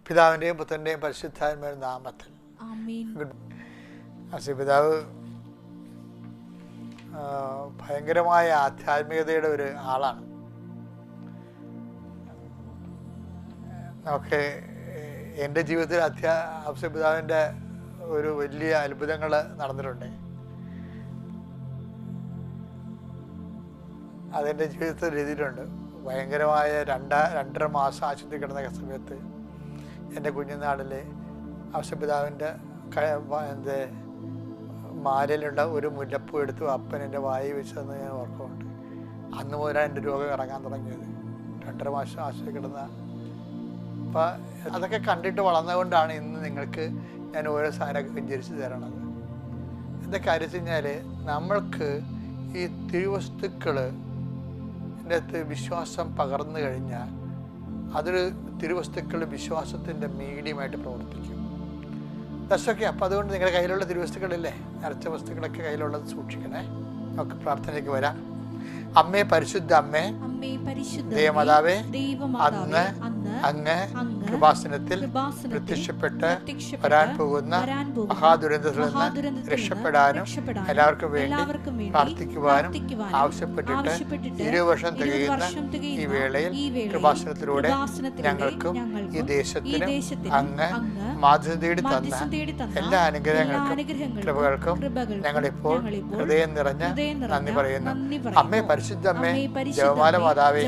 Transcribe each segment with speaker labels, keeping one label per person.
Speaker 1: പിതാവിൻ്റെയും പുത്രൻ്റെയും പരിശുദ്ധാത്മാവിന്റെ നാമത്തിൽ. പിതാവ് ഭയങ്കരമായ ആധ്യാത്മികതയുടെ ഒരു ആളാണ്. നമുക്ക് എൻ്റെ ജീവിതത്തിൽ പിതാവിൻ്റെ ഒരു വലിയ അത്ഭുതങ്ങൾ നടന്നിട്ടുണ്ട്. അതെൻ്റെ ജീവിതത്തിൽ രീതിയിലുണ്ട്. ഭയങ്കരമായ 2.5 മാസം ആശുപത്രി കിടന്ന സമയത്ത് എൻ്റെ കുഞ്ഞുനാടിലെ പിതാവിൻ്റെ മാലയിലുള്ള ഒരു മുല്ലപ്പൂ എടുത്തു അപ്പൻ എൻ്റെ വായി വെച്ചതെന്ന് ഞാൻ ഓർക്കുന്നുണ്ട്. അന്ന് മുതലാണ് എൻ്റെ രോഗം ഇറങ്ങാൻ തുടങ്ങിയത്. 2.5 മാസം ആശുപത്രി കിടന്ന. അപ്പം അതൊക്കെ കണ്ടിട്ട് വളർന്നുകൊണ്ടാണ് ഇന്ന് നിങ്ങൾക്ക് ഞാൻ ഓരോ സാധനമൊക്കെ വ്യഞ്ചരിച്ച് തരണത്. എന്താ കാര്യം വെച്ച് കഴിഞ്ഞാൽ, നമ്മൾക്ക് ഈ തിരുവസ്തുക്കൾ അകത്ത് വിശ്വാസം പകർന്നു കഴിഞ്ഞാൽ അതൊരു തിരുവസ്തുക്കൾ വിശ്വാസത്തിൻ്റെ മീഡിയമായിട്ട് പ്രവർത്തിക്കും. ദശൊക്കെ. അപ്പം അതുകൊണ്ട് നിങ്ങളുടെ കയ്യിലുള്ള തിരുവസ്തുക്കളില്ലേ, നിറച്ച വസ്തുക്കളൊക്കെ കയ്യിലുള്ളത് സൂക്ഷിക്കണേ. നമുക്ക് പ്രാർത്ഥനയ്ക്ക് വരാം. അമ്മേ, പരിശുദ്ധ അമ്മേ, ദേവമാതാവേ, അന്ന് അങ്ങ് കൃപാസനത്തിൽ പ്രത്യക്ഷപ്പെട്ട് വരാൻ പോകുന്ന മഹാദുരന്തത്തിൽ നിന്ന് രക്ഷപ്പെടാനും എല്ലാവർക്കും വേണ്ടി പ്രാർത്ഥിക്കുവാനും ആവശ്യപ്പെട്ടിട്ട് 20 വർഷം തികയുന്ന ഈ വേളയിൽ കൃപാസനത്തിലൂടെ ഞങ്ങൾക്കും ഈ ദേശത്തിനും അങ്ങ് മാധ്യതേടി തന്ന എല്ലാ അനുഗ്രഹങ്ങൾക്കും കൃപകൾക്കും ഞങ്ങളിപ്പോൾ ഹൃദയം നിറഞ്ഞ നന്ദി പറയുന്നു. അമ്മേ, പരിശുദ്ധ അമ്മേ, ജപമാല മാതാവേ,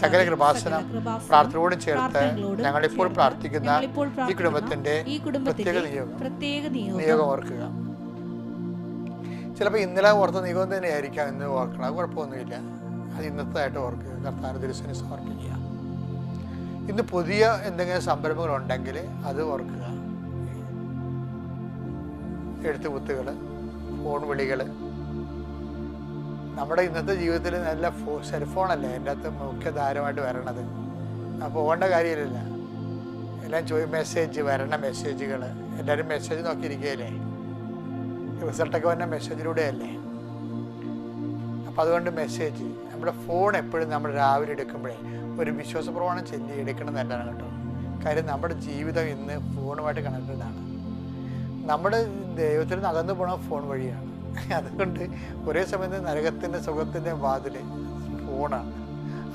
Speaker 1: സകല കൃപാസനം പ്രാർത്ഥനയോടും ചേർത്ത് ഞങ്ങളിപ്പോൾ പ്രാർത്ഥിക്കുന്ന ഈ കുടുംബത്തിന്റെ പ്രത്യേക നിയോഗം ഓർക്കുക. ചിലപ്പോൾ ഇന്നലെ ഓർത്ത നിയോഗം തന്നെ ആയിരിക്കാം ഇന്ന് ഓർക്കണം. കുഴപ്പമൊന്നുമില്ല. അത് ഇന്നത്തേതായിട്ട് ഓർക്കുക. കർത്താവിന്റെ തിരുസന്നിധിയിൽ സമർപ്പിക്കുക. ഇന്ന് പുതിയ എന്തെങ്കിലും സംരംഭങ്ങൾ ഉണ്ടെങ്കിൽ അത് ഓർക്കുക. എഴുത്തുകുത്തുകൾ, ഫോൺ വിളികൾ. നമ്മുടെ ഇന്നത്തെ ജീവിതത്തിൽ നല്ല സെൽഫോണല്ലേ എൻ്റെ അകത്ത് മുഖ്യധാരമായിട്ട് വരണത്. പോകേണ്ട കാര്യമില്ല. എല്ലാം മെസ്സേജ് വരണ മെസ്സേജുകൾ. എല്ലാവരും മെസ്സേജ് നോക്കിയിരിക്കുകയല്ലേ. റിസൾട്ടൊക്കെ വന്ന മെസ്സേജിലൂടെയല്ലേ. അപ്പം അതുകൊണ്ട് മെസ്സേജ് നമ്മുടെ ഫോൺ എപ്പോഴും നമ്മൾ രാവിലെ എടുക്കുമ്പോഴേ ഒരു വിശ്വാസപ്രമാണം ചൊല്ലി എടുക്കണം നല്ലതാണ് കേട്ടോ. കാര്യം നമ്മുടെ ജീവിതം ഇന്ന് ഫോണുമായിട്ട് കണക്റ്റഡാണ്. നമ്മുടെ ദൈവത്തിൽ നിന്ന് അകന്നു പോകണ ഫോൺ വഴിയാണ്. അതുകൊണ്ട് ഒരേ സമയത്ത് നരകത്തിൻ്റെ സുഖത്തിൻ്റെ വാതിൽ ഫോണാണ്.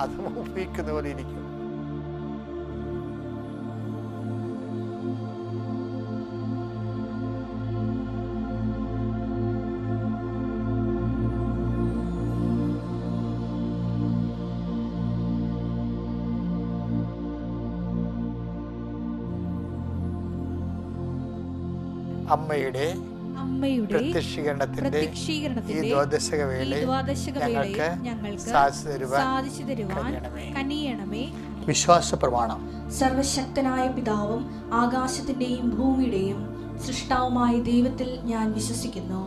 Speaker 1: അത് ഉപയോഗിക്കുന്ന പോലെ ഇരിക്കും. അമ്മയുടെ പ്രത്യക്ഷീകരണത്തിന്റെ ഈ ദ്വാദശക വേളയിൽ ഞങ്ങൾക്ക് സാധിച്ചു തരുവാൻ കനിയണമേ. വിശ്വാസ പ്രമാണം.
Speaker 2: സർവശക്തനായ പിതാവും ആകാശത്തിന്റെയും ഭൂമിയുടെയും സൃഷ്ടാവുമായ ദൈവത്തിൽ ഞാൻ വിശ്വസിക്കുന്നു.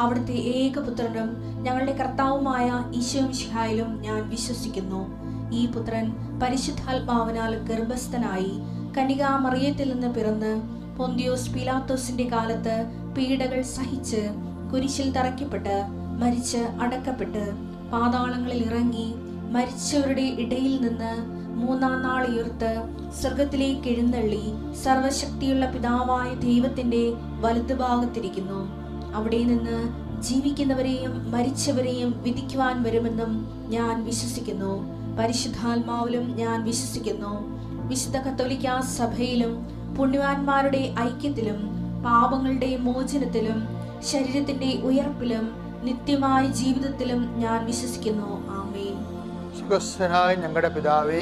Speaker 2: അവിടുത്തെ ഏകപുത്രനും ഞങ്ങളുടെ കർത്താവുമായ ഈശോ മിശിഹായിലും ഞാൻ വിശ്വസിക്കുന്നു. ഈ പുത്രൻ പരിശുദ്ധാത്മാവിനാൽ ഗർഭസ്ഥനായി കന്യകാ മറിയത്തിൽ നിന്ന് പിറന്ന് പൊന്തിയോസ് പീലാത്തോസിന്റെ കാലത്ത് പീഡകൾ സഹിച്ച് കുരിശിൽ തറയ്ക്കപ്പെട്ട് മരിച്ച് അടക്കപ്പെട്ട് പാതാളങ്ങളിൽ ഇറങ്ങി മരിച്ചവരുടെ ഇടയിൽ നിന്ന് 3-ാം നാൾ ഉയർത്ത് സ്വർഗത്തിലേക്ക് എഴുന്നള്ളി സർവശക്തിയുള്ള പിതാവായ ദൈവത്തിന്റെ വലതുഭാഗത്തിരിക്കുന്നു. അവിടെ നിന്ന് ജീവിക്കുന്നവരെയും മരിച്ചവരെയും വിധിക്കുവാൻ വരുമെന്നും ഞാൻ വിശ്വസിക്കുന്നു. പരിശുദ്ധാത്മാവിലും ഞാൻ വിശ്വസിക്കുന്നു. വിശുദ്ധ കത്തോലിക്കാ സഭയിലും പുണ്യവാന്മാരുടെ ഐക്യത്തിലും പാപങ്ങളുടെ മോചനത്തിലും ശരീരത്തിന്റെ ഉയർപ്പിലും നിത്യമായ ജീവിതത്തിലും ഞാൻ വിശ്വസിക്കുന്നു. ആമേൻ.
Speaker 1: സുഖസ്ഥനായ ഞങ്ങളുടെ പിതാവേ,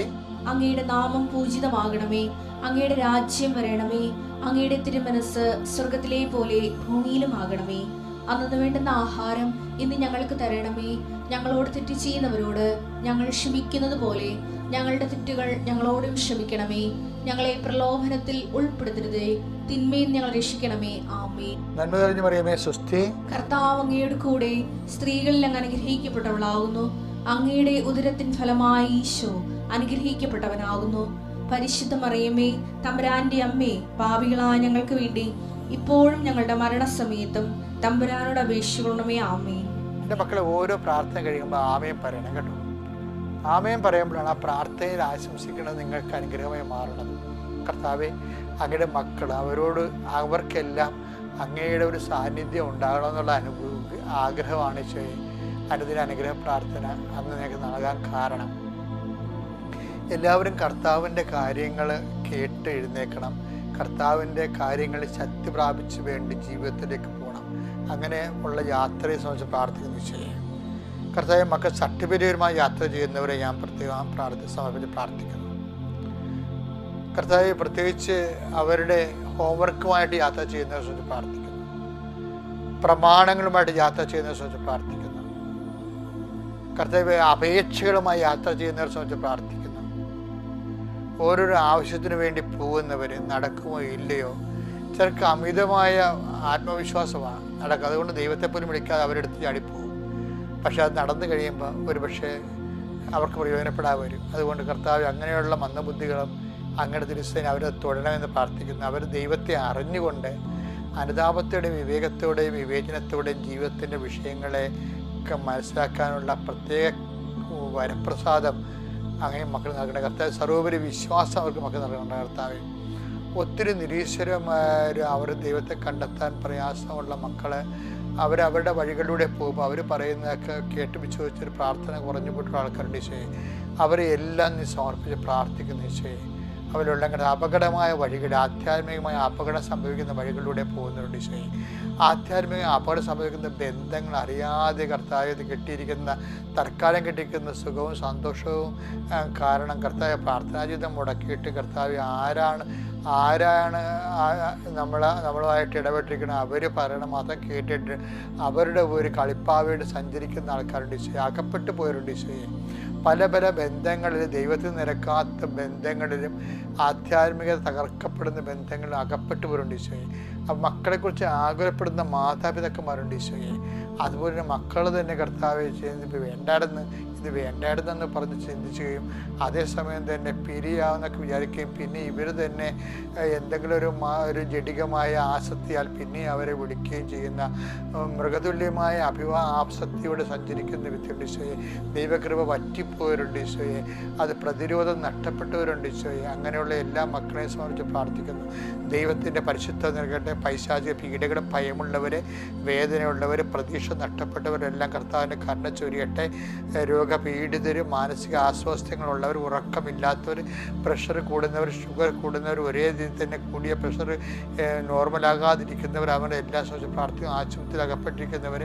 Speaker 2: അങ്ങയുടെ നാമം പൂജിതമാകണമേ. അങ്ങയുടെ രാജ്യം വരണമേ. അങ്ങയുടെ തിരുമനസ് സ്വർഗത്തിലെ പോലെ ഭൂമിയിലും ആകണമേ. അന്നു വേണ്ടുന്ന ആഹാരം ഇന്ന് ഞങ്ങൾക്ക് തരണമേ. ഞങ്ങളോട് തെറ്റ് ചെയ്യുന്നവരോട് ഞങ്ങൾ ക്ഷമിക്കുന്നത് പോലെ ഞങ്ങളുടെ തെറ്റുകൾ ഞങ്ങളോടും ക്ഷമിക്കണമേ. ഞങ്ങളെ പ്രലോഭനത്തിൽ ഉൾപ്പെടുത്തരുതേ, തിന്മയിൽ ഞങ്ങൾ രക്ഷിക്കണമേ. ആമേൻ.
Speaker 1: നന്മ നിറഞ്ഞ മറിയമേ, സ്വസ്തി.
Speaker 2: കർത്താവ് അങ്ങയുടെ കൂടെ സ്ത്രീകളിൽ അങ്ങ് അനുഗ്രഹിക്കപ്പെട്ടവളാകുന്നു. അങ്ങയുടെ ഉദരത്തിൻ ഫലമായി ഈശോ അനുഗ്രഹിക്കപ്പെട്ടവനാകുന്നു. പരിശുദ്ധ മറിയമേ, തമ്പുരാന്റെ അമ്മേ, പാപികളായ ഞങ്ങൾക്ക് വേണ്ടി ഇപ്പോഴും ഞങ്ങളുടെ മരണസമയത്തും തമ്പുരാനോട് അപേക്ഷിക്കണമേ. ആമേൻ.
Speaker 1: എൻ്റെ മക്കളെ, ഓരോ പ്രാർത്ഥന കഴിയുമ്പോൾ ആമേൻ പറയണം കേട്ടോ. ആമേൻ പറയുമ്പോഴാണ് ആ പ്രാർത്ഥനയിൽ ആശംസിക്കുന്നത് നിങ്ങൾക്ക് അനുഗ്രഹമായി മാറുന്നത്. കർത്താവെ, അങ്ങയുടെ മക്കൾ അവർക്കെല്ലാം അങ്ങയുടെ ഒരു സാന്നിധ്യം ഉണ്ടാകണമെന്നുള്ള ആഗ്രഹമാണ് ഈശോയെ. അനുദിന അനുഗ്രഹ പ്രാർത്ഥന അന്ന് ഞങ്ങൾക്ക് നൽകാൻ കാരണം എല്ലാവരും കർത്താവിൻ്റെ കാര്യങ്ങൾ കേട്ട് എഴുന്നേൽക്കണം. കർത്താവിൻ്റെ കാര്യങ്ങളിൽ ശക്തി പ്രാപിച്ച് വേണ്ടി ജീവിതത്തിലേക്ക് പോകണം. അങ്ങനെ ഉള്ള യാത്രയെ സംബന്ധിച്ച് പ്രാർത്ഥിക്കുന്നു ഈശോയെ. കർത്താവ്, മക്കൾ സർട്ടിഫിക്കറ്റുമായി യാത്ര ചെയ്യുന്നവരെ ഞാൻ പ്രത്യേകം സമർപ്പിച്ച് പ്രാർത്ഥിക്കുന്നു. കർത്താവ്, പ്രത്യേകിച്ച് അവരുടെ ഹോംവർക്കുമായിട്ട് യാത്ര ചെയ്യുന്നവരെ സംബന്ധിച്ച് പ്രാർത്ഥിക്കുന്നു. പ്രമാണങ്ങളുമായിട്ട് യാത്ര ചെയ്യുന്നവരെ സംബന്ധിച്ച് പ്രാർത്ഥിക്കുന്നു. കർത്താവ്, അപേക്ഷകളുമായി യാത്ര ചെയ്യുന്നവരെ സംബന്ധിച്ച് പ്രാർത്ഥിക്കുന്നു. ഓരോരോ ആവശ്യത്തിന് വേണ്ടി പോകുന്നവർ നടക്കുമോ ഇല്ലയോ, ചിലർക്ക് അമിതമായ ആത്മവിശ്വാസമാണ് നടക്കുക. അതുകൊണ്ട് ദൈവത്തെ പോലും വിളിക്കാതെ അവരെടുത്ത് ചാടിപ്പോകും. പക്ഷെ അത് നടന്നു കഴിയുമ്പോൾ ഒരു പക്ഷേ അവർക്ക് പ്രയോജനപ്പെടാൻ വരും. അതുകൊണ്ട് കർത്താവ്, അങ്ങനെയുള്ള മന്ദബുദ്ധികളും അങ്ങയുടെ തിരുസേന അവരെ തൊഴണമെന്ന് പ്രാർത്ഥിക്കുന്നു. അവർ ദൈവത്തെ അറിഞ്ഞുകൊണ്ട് അനുതാപത്തോടെയും വിവേകത്തോടെയും വിവേചനത്തോടെയും ജീവിതത്തിൻ്റെ വിഷയങ്ങളെ ഒക്കെ മനസ്സിലാക്കാനുള്ള പ്രത്യേക വരപ്രസാദം അങ്ങനെ മക്കൾ നൽകേണ്ട കർത്താവ്. സർവോപരി വിശ്വാസം അവർക്ക് മക്കൾ നൽകേണ്ട കർത്താവ്. ഒത്തിരി നിരീശ്വരമായ അവർ ദൈവത്തെ കണ്ടെത്താൻ പ്രയാസമുള്ള മക്കളെ അവരവരുടെ വഴികളിലൂടെ പോകുമ്പോൾ അവർ പറയുന്നതൊക്കെ കേട്ട് വിശ്വസിച്ചൊരു പ്രാർത്ഥന കുറഞ്ഞു പോയിട്ടുള്ള ആൾക്കാരുടെ ഈശോയെ, അവരെ എല്ലാം നീ സമർപ്പിച്ച് പ്രാർത്ഥിക്കുന്ന ഈശോയെ. അവരുള്ള അപകടമായ വഴികൾ, ആധ്യാത്മികമായ അപകടം സംഭവിക്കുന്ന വഴികളിലൂടെ പോകുന്നവരുണ്ട് ഈശോയെ. ആധ്യാത്മിക അപകടം സംഭവിക്കുന്ന ബന്ധങ്ങൾ അറിയാതെ കർത്താവ് കിട്ടിയിരിക്കുന്ന തൽക്കാലം കിട്ടിയിരിക്കുന്ന സുഖവും സന്തോഷവും കാരണം കർത്താവ് പ്രാർത്ഥനാ ജീവിതം മുടക്കിയിട്ട് കർത്താവ് ആരാണ് നമ്മളുമായിട്ട് ഇടപെട്ടിരിക്കുന്നത് അവർ പറയണ മാത്രം കേട്ടിട്ട് അവരുടെ ഒരു കളിപ്പാവയോട് സഞ്ചരിക്കുന്ന ആൾക്കാരുണ്ട് ഈശോയെ. അകപ്പെട്ടു പോയവരുണ്ട് ഈശോയെ. പല പല ബന്ധങ്ങളിലും ദൈവത്തിൽ നിരക്കാത്ത ബന്ധങ്ങളിലും ആധ്യാത്മികത തകർക്കപ്പെടുന്ന ബന്ധങ്ങളിലും അകപ്പെട്ടു പോരുണ്ട് ഈശോയെ. അപ്പം മക്കളെക്കുറിച്ച് ആകുലപ്പെടുന്ന മാതാപിതാക്കന്മാരുണ്ട് ഈശോയെ. അതുപോലെ തന്നെ മക്കൾ തന്നെ കർത്താവെ ചെയ്യുന്നത് ഇത് വേണ്ടായിരുന്നെന്ന് പറഞ്ഞ് ചിന്തിക്കുകയും അതേസമയം തന്നെ പിരിയാവുന്നൊക്കെ വിചാരിക്കുകയും പിന്നെ ഇവർ തന്നെ എന്തെങ്കിലും ഒരു ജഡികമായ ആസക്തിയാൽ പിന്നെ അവരെ വിളിക്കുകയും ചെയ്യുന്ന മൃഗതുല്യമായ ആസക്തിയോടെ സഞ്ചരിക്കുന്ന വ്യക്തിയുണ്ട് ഈശോയെ. ദൈവകൃപ വറ്റിപ്പോയവരുണ്ട് ഈശോയെ. അത് പ്രതിരോധം നഷ്ടപ്പെട്ടവരുണ്ട് ഈശോയെ. അങ്ങനെയുള്ള എല്ലാ മക്കളെയും സംബന്ധിച്ച് പ്രാർത്ഥിക്കുന്നു. ദൈവത്തിൻ്റെ പരിശുദ്ധ നൽകട്ടെ. പൈശാചിക പീഡകളും ഭയമുള്ളവരെ, വേദനയുള്ളവർ, പ്രതീക്ഷ നഷ്ടപ്പെട്ടവരെല്ലാം കർത്താവിൻ്റെ കരുണ ചൊരിയട്ടെ. രോഗപീഡിതരും മാനസിക ആസ്വാസ്ഥ്യങ്ങളുള്ളവർ, ഉറക്കമില്ലാത്തവർ, പ്രഷർ കൂടുന്നവർ, ഷുഗർ കൂടുന്നവർ, ഒരേ രീതിയിൽ തന്നെ കൂടിയ പ്രഷർ നോർമലാകാതിരിക്കുന്നവർ, അവരുടെ എല്ലാ സംബന്ധിച്ച് പ്രാർത്ഥിക്കുന്നു. ആശുപത്രിയിൽ അകപ്പെട്ടിരിക്കുന്നവർ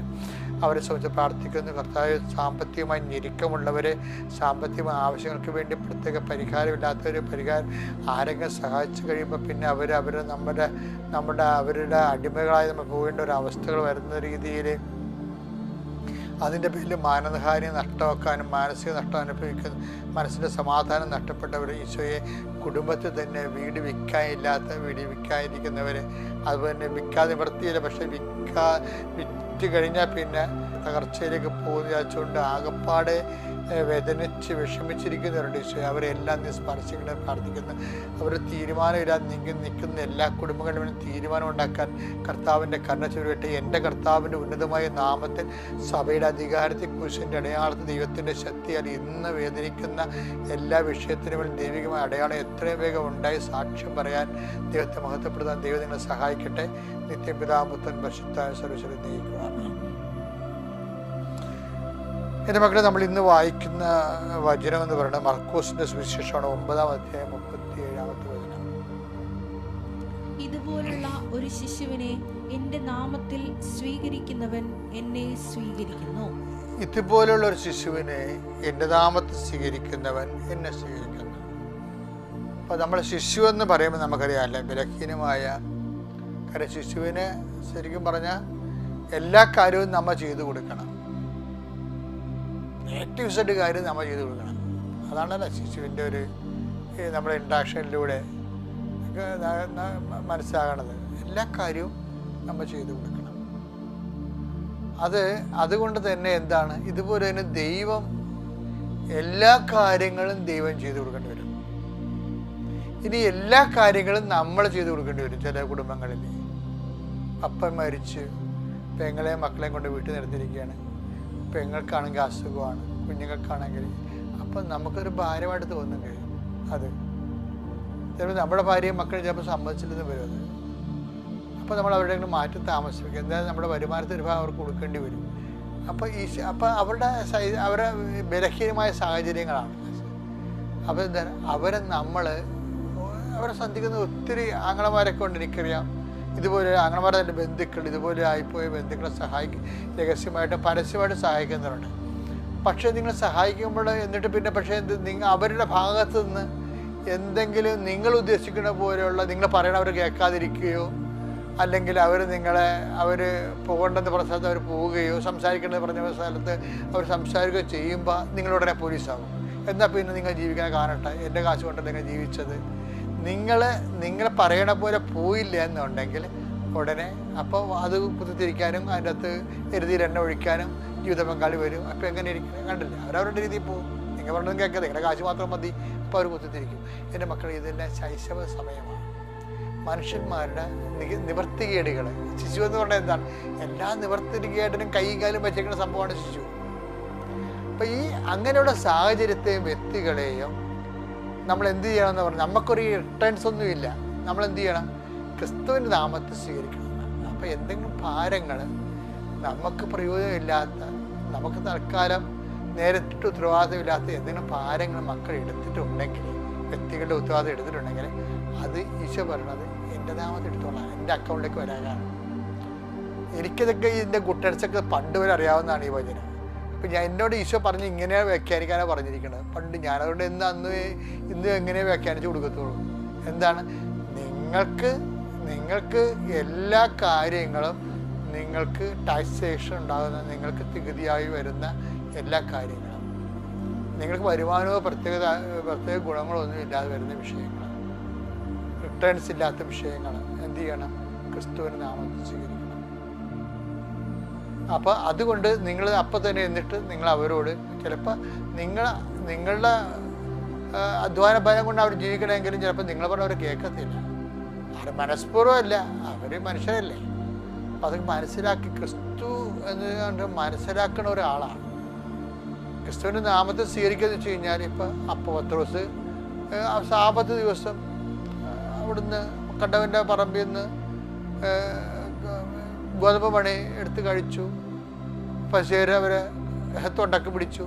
Speaker 1: അവരെ സംബന്ധിച്ച് പ്രാർത്ഥിക്കുന്നു. കർത്താവ്, സാമ്പത്തികമായി ഞെരുക്കമുള്ളവരെ, സാമ്പത്തിക ആവശ്യങ്ങൾക്ക് വേണ്ടി പ്രത്യേക പരിഹാരം ആരെങ്കിലും സഹായിച്ചു കഴിയുമ്പോൾ പിന്നെ അവരുടെ അടിമകളായി നമ്മൾ പോകേണ്ട ഒരു അവസ്ഥകൾ വരുന്ന രീതിയിൽ അതിൻ്റെ പേരിൽ മാനഹാനി നഷ്ടമാക്കാനും മാനസിക നഷ്ടം അനുഭവിക്കുന്ന മനസ്സിൻ്റെ സമാധാനം നഷ്ടപ്പെട്ടവർ ഈശോയെ. കുടുംബത്തിൽ തന്നെ വീട് വിൽക്കാതിരിക്കുന്നവർ, അതുപോലെ തന്നെ വിൽക്കാതെ നിവൃത്തിയില്ല, പക്ഷേ വിറ്റ് കഴിഞ്ഞാൽ പിന്നെ തകർച്ചയിലേക്ക് പോകുന്ന വെച്ചുകൊണ്ട് ആകപ്പാടെ വേദനിച്ച് വിഷമിച്ചിരിക്കുന്നവരുണ്ട് ഈശോയെ. അവരെല്ലാം നീ സ്പർശിക്കണം പ്രാർത്ഥിക്കുന്നു. അവർ തീരുമാനമില്ലാതെ നിൽക്കുന്ന എല്ലാ കുടുംബങ്ങളിലും തീരുമാനം ഉണ്ടാക്കാൻ കർത്താവിൻ്റെ കരുണ ചൊരിയട്ടെ. എൻ്റെ കർത്താവിൻ്റെ ഉന്നതമായ നാമത്തിൽ സഭയുടെ അധികാരത്തിൽ കുരിശിൻ്റെ അടയാളത്തിൽ ദൈവത്തിൻ്റെ ശക്തിയാൽ ഇന്ന് വേദനിക്കുന്ന എല്ലാ വിഷയത്തിനും ദൈവികമായ അടയാളം എത്രയും വേഗം ഉണ്ടായി സാക്ഷ്യം പറയാൻ ദൈവത്തെ മഹത്വപ്പെടുത്താൻ ദൈവം നിങ്ങളെ സഹായിക്കട്ടെ. നിത്യപിതാപുത്രൻ പരിശുദ്ധായ സർവ്വശക്തൻ നയിക്കുവാണ്. എൻ്റെ മക്കളെ, നമ്മൾ ഇന്ന് വായിക്കുന്ന വചനം എന്ന് പറയുന്നത് മർക്കോസിന്റെ സുവിശേഷമാണ് 9-ാം അധ്യായം 37-ാമത്തെ വചനം.
Speaker 2: ഇതുപോലുള്ള ഒരു ശിശുവിനെ എൻ്റെ നാമത്തിൽ സ്വീകരിക്കുന്നവൻ എന്നെ സ്വീകരിക്കുന്നു.
Speaker 1: ഇതുപോലുള്ള ഒരു ശിശുവിനെ എൻ്റെ നാമത്തിൽ സ്വീകരിക്കുന്നവൻ എന്നെ സ്വീകരിക്കുന്നു. അപ്പോൾ നമ്മൾ ശിശു എന്ന് പറയുമ്പോൾ നമുക്കറിയാമല്ലേ, ബലഹീനമായ കാര്യം. ശിശുവിന് ശരിക്കും പറഞ്ഞാൽ എല്ലാ കാര്യവും നമ്മൾ ചെയ്തു കൊടുക്കണം. ആക്റ്റീവ്സായിട്ട് കാര്യം നമ്മൾ ചെയ്ത് കൊടുക്കണം. അതാണല്ലോ ശിശുവിൻ്റെ ഒരു നമ്മുടെ ഇൻട്രാക്ഷനിലൂടെ മനസ്സിലാകണത്. എല്ലാ കാര്യവും നമ്മൾ ചെയ്തു കൊടുക്കണം. അതുകൊണ്ട് തന്നെ എന്താണ്, ഇതുപോലെ തന്നെ ദൈവം എല്ലാ കാര്യങ്ങളും ദൈവം ചെയ്തു കൊടുക്കേണ്ടി വരും. ഇനി എല്ലാ കാര്യങ്ങളും നമ്മൾ ചെയ്തു കൊടുക്കേണ്ടി വരും. ചില കുടുംബങ്ങളിൽ അപ്പൻ മരിച്ച് പെങ്ങളെയും മക്കളെയും കൊണ്ട് വീട്ടിൽ നിർത്തിയിരിക്കുകയാണ്. പെങ്ങൾക്കാണെങ്കിൽ അസുഖമാണ്, കുഞ്ഞുങ്ങൾക്കാണെങ്കിൽ. അപ്പം നമുക്കൊരു ഭാരമായിട്ട് തോന്നും കഴിയും. അത് ചിലപ്പോൾ നമ്മുടെ ഭാര്യയും മക്കളും ചിലപ്പോൾ സമ്മതിച്ചില്ലെന്ന് വരും. അപ്പോൾ നമ്മൾ അവരുടെ മാറ്റി താമസിപ്പിക്കുക. എന്തായാലും നമ്മുടെ വരുമാനത്തിന് ഒരു ഭാഗം അവർക്ക് കൊടുക്കേണ്ടി വരും. അപ്പോൾ അവരുടെ ബലഹീനമായ സാഹചര്യങ്ങളാണ്. അപ്പോൾ എന്താണ് അവരെ സന്ധിക്കുന്ന ഒത്തിരി ആങ്ങളമാരൊക്കെ ഉണ്ട്. എനിക്കറിയാം ഇതുപോലെ ആങ്ങളമാരുടെ തന്നെ ബന്ധുക്കൾ, ഇതുപോലെ ആയിപ്പോയ ബന്ധുക്കളെ രഹസ്യമായിട്ടും പരസ്യമായിട്ടും സഹായിക്കുന്നവരുണ്ട്. പക്ഷേ നിങ്ങൾ സഹായിക്കുമ്പോൾ എന്നിട്ട് പിന്നെ അവരുടെ ഭാഗത്തു നിന്ന് എന്തെങ്കിലും നിങ്ങൾ ഉദ്ദേശിക്കുന്ന പോലെയുള്ള നിങ്ങൾ പറയണവർ കേൾക്കാതിരിക്കുകയോ, അല്ലെങ്കിൽ അവർ പോകേണ്ടെന്ന് പറഞ്ഞ സ്ഥലത്ത് അവർ പോവുകയോ, സംസാരിക്കേണ്ടത് പറഞ്ഞ സ്ഥലത്ത് അവർ സംസാരിക്കുകയോ ചെയ്യുമ്പോൾ നിങ്ങളുടനെ പോലീസാകും. എന്നാൽ പിന്നെ നിങ്ങൾ ജീവിക്കാൻ കാണട്ടെ, എൻ്റെ കാശ് കൊണ്ട് നിങ്ങൾ ജീവിച്ചത്, നിങ്ങൾ പറയണ പോലെ പോയില്ല എന്നുണ്ടെങ്കിൽ ഉടനെ അപ്പോൾ അത് കുത്തിത്തിരിക്കാനും അതിൻ്റെ അകത്ത് എരുതിയിൽ എണ്ണ ഒഴിക്കാനും ജീവിത പങ്കാളി വരും. അപ്പോൾ എങ്ങനെ ഇരിക്കണം കണ്ടില്ല, അവരവരുടെ രീതിയിൽ പോകും. നിങ്ങൾ പറഞ്ഞതും കേൾക്കാതെ നിങ്ങളുടെ കാശ് മാത്രം മതി, അപ്പോൾ അവർ കുത്തിത്തിരിക്കും. എൻ്റെ മക്കൾ, ഇതെല്ലാം ശൈശവ സമയമാണ്. മനുഷ്യന്മാരുടെ നിവർത്തികേടുകൾ. ശിശു എന്ന് പറഞ്ഞാൽ എന്താണ്? എല്ലാ നിവർത്തികേടിനും കൈയും കാലും വെച്ചേക്കുന്ന സംഭവമാണ് ശിശു. അപ്പം അങ്ങനെയുള്ള സാഹചര്യത്തെയും വ്യക്തികളെയും നമ്മൾ എന്ത് ചെയ്യണമെന്ന് പറഞ്ഞാൽ, നമുക്കൊരു റിട്ടേൺസ് ഒന്നുമില്ല. നമ്മൾ എന്ത് ചെയ്യണം? ക്രിസ്തുവിൻ്റെ നാമത്തെ സ്വീകരിക്കണം. അപ്പം എന്തെങ്കിലും ഭാരങ്ങൾ നമുക്ക് പ്രയോജനമില്ലാത്ത, നമുക്ക് തൽക്കാലം നേരിട്ട് ഉത്തരവാദിത്തമില്ലാത്ത എന്തെങ്കിലും ഭാരങ്ങൾ മക്കൾ എടുത്തിട്ടുണ്ടെങ്കിൽ, വ്യക്തികളുടെ ഉത്തരവാദിത്തം എടുത്തിട്ടുണ്ടെങ്കിൽ, അത് ഈശോ പറയണത് എൻ്റെ നാമത്തെ എടുത്തോളാം, എൻ്റെ അക്കൗണ്ടിലേക്ക് വരാനാണ്. എനിക്കിതൊക്കെ ഇതിൻ്റെ ഗുട്ടൻസൊക്കെ പണ്ട് വരെ അറിയാവുന്നതാണ് ഈ വചനം. അപ്പം എന്നോട് ഈശോ പറഞ്ഞ് ഇങ്ങനെ വ്യാഖ്യാനിക്കാനാണ് പറഞ്ഞിരിക്കുന്നത് പണ്ട്. ഞാനതുകൊണ്ട് ഇന്ന് എങ്ങനെ വ്യാഖ്യാനിച്ച് കൊടുക്കത്തുള്ളൂ. എന്താണ്? നിങ്ങൾക്ക് എല്ലാ കാര്യങ്ങളും, നിങ്ങൾക്ക് ടാക്സേഷൻ ഉണ്ടാകുന്ന, നിങ്ങൾക്ക് നികുതിയായി വരുന്ന എല്ലാ കാര്യങ്ങളും, നിങ്ങൾക്ക് വരുമാനമോ പ്രത്യേക ഗുണങ്ങളോ ഒന്നും ഇല്ലാതെ വരുന്ന വിഷയങ്ങൾ, റിട്ടേൺസ് ഇല്ലാത്ത വിഷയങ്ങൾ എന്ത് ചെയ്യണം? ക്രിസ്തുവിൻ്റെ നാമത്തിൽ സ്വീകരിക്കണം. അപ്പോൾ അതുകൊണ്ട് നിങ്ങൾ അപ്പം തന്നെ എന്നിട്ട് നിങ്ങൾ അവരോട്, ചിലപ്പോൾ നിങ്ങളുടെ അധ്വാന ബലം കൊണ്ട് അവർ ജീവിക്കണമെങ്കിലും ചിലപ്പോൾ നിങ്ങൾ പറഞ്ഞ അവർ കേൾക്കത്തില്ല. അവർ മനഃപൂർവ്വമല്ല, അവർ മനുഷ്യരല്ലേ. അപ്പം അത് മനസ്സിലാക്കി, ക്രിസ്തു എന്ന് മനസ്സിലാക്കുന്ന ഒരാളാണ്. ക്രിസ്തുവിൻ്റെ നാമത്തെ സ്വീകരിക്കുക എന്ന് വെച്ച് കഴിഞ്ഞാൽ, ഇപ്പം പത്രോസ് സാബത്ത് ദിവസം അവിടുന്ന് കണ്ടവൻ്റെ പറമ്പിൽ നിന്ന് ഗോതമ്പ് മണി എടുത്ത് കഴിച്ചു. പശേര് അവരെ തൊണ്ടക്ക് പിടിച്ചു.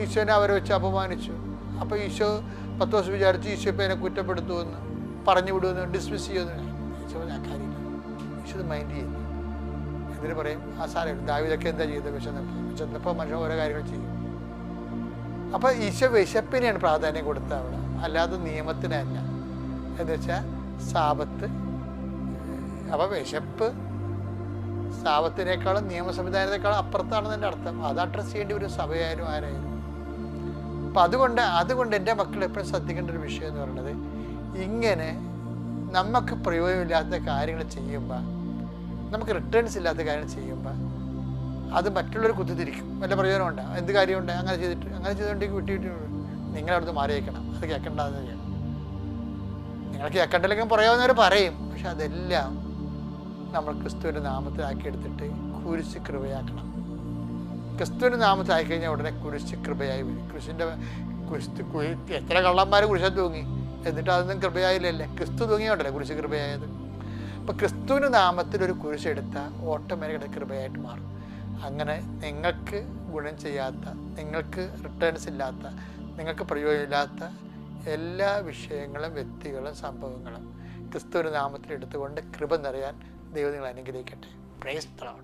Speaker 1: ഈശോനെ അവരെ വെച്ച് അപമാനിച്ചു. അപ്പോൾ പത്രോസ് വിചാരിച്ചു ഈശോ ഇപ്പം എന്നെ കുറ്റപ്പെടുത്തുമെന്ന്, പറഞ്ഞു വിടുമെന്ന്, ഡിസ്മിസ് ചെയ്യുമെന്ന്. ഈശോ ഞാൻ കാര്യമില്ല, ഈശോ മൈൻഡ് ചെയ്യുന്നു. എന്തിനു പറയും? ആ സാരം ദാവീദൊക്കെ എന്താ ചെയ്തത്? വിശന്നപ്പോൾ മനുഷ്യൻ ഓരോ കാര്യങ്ങൾ ചെയ്യും. അപ്പോൾ ഈശോ വിശപ്പിനെയാണ് പ്രാധാന്യം കൊടുത്തത് അവിടെ, അല്ലാതെ നിയമത്തിനല്ല. എന്ന് വെച്ചാൽ സാബത്ത്. അപ്പോൾ വിശപ്പ് സാബത്തിനേക്കാളും നിയമ സംവിധാനത്തെക്കാളും അപ്പുറത്താണെന്ന് എൻ്റെ അർത്ഥം. അത് അഡ്രസ്സ് ചെയ്യേണ്ടി ഒരു സഭയായാലും ആരായാലും. അപ്പം അതുകൊണ്ട് എൻ്റെ മക്കൾ എപ്പോഴും ശ്രദ്ധിക്കേണ്ട ഒരു വിഷയം എന്ന് പറയുന്നത്, ഇങ്ങനെ നമുക്ക് പ്രയോജനമില്ലാത്ത കാര്യങ്ങൾ ചെയ്യുമ്പോൾ, നമുക്ക് റിട്ടേൺസ് ഇല്ലാത്ത കാര്യങ്ങൾ ചെയ്യുമ്പോൾ അത് മറ്റുള്ളവർ കുത്തിത്തിരിക്കും. വല്ല പ്രയോജനമുണ്ട്? എന്ത് കാര്യമുണ്ട്? അങ്ങനെ ചെയ്തുകൊണ്ടെങ്കിൽ വിട്ടിട്ട് നിങ്ങളവിടുന്ന് മാറിയേക്കണം. അത് കേൾക്കേണ്ടതെന്ന് ചെയ്യണം. നിങ്ങൾ കേൾക്കണ്ടില്ലെങ്കിൽ പറയാവുന്നവർ പറയും. പക്ഷെ അതെല്ലാം നമ്മൾ ക്രിസ്തുവിൻ്റെ നാമത്തിലാക്കി എടുത്തിട്ട് കുരിശ് കൃപയാക്കണം. ക്രിസ്തുവിൻ്റെ നാമത്തിലാക്കി കഴിഞ്ഞാൽ ഉടനെ കുരിശ് കൃപയായി വരും. എത്ര കള്ളന്മാർ കുരിശ തൂങ്ങി, എന്നിട്ട് അതൊന്നും കൃപയായില്ലല്ലേ? ക്രിസ്തു തൂങ്ങിയോണ്ടല്ലേ കുരിശ് കൃപയായത്. അപ്പം ക്രിസ്തുവിൻ്റെ നാമത്തിൽ ഒരു കുരിശെടുത്താൽ ഓട്ടോമാറ്റിക്കായിട്ട് കൃപയായിട്ട് മാറും. അങ്ങനെ നിങ്ങൾക്ക് ഗുണം ചെയ്യാത്ത, നിങ്ങൾക്ക് റിട്ടേൺസ് ഇല്ലാത്ത, നിങ്ങൾക്ക് പ്രയോജനമില്ലാത്ത എല്ലാ വിഷയങ്ങളും, വ്യക്തികളും, സംഭവങ്ങളും ക്രിസ്തുവിൻ്റെ നാമത്തിൽ എടുത്തുകൊണ്ട് കൃപ നിറയാൻ ദൈവം നിങ്ങളെ അനുഗ്രഹിക്കട്ടെ. Praise the Lord.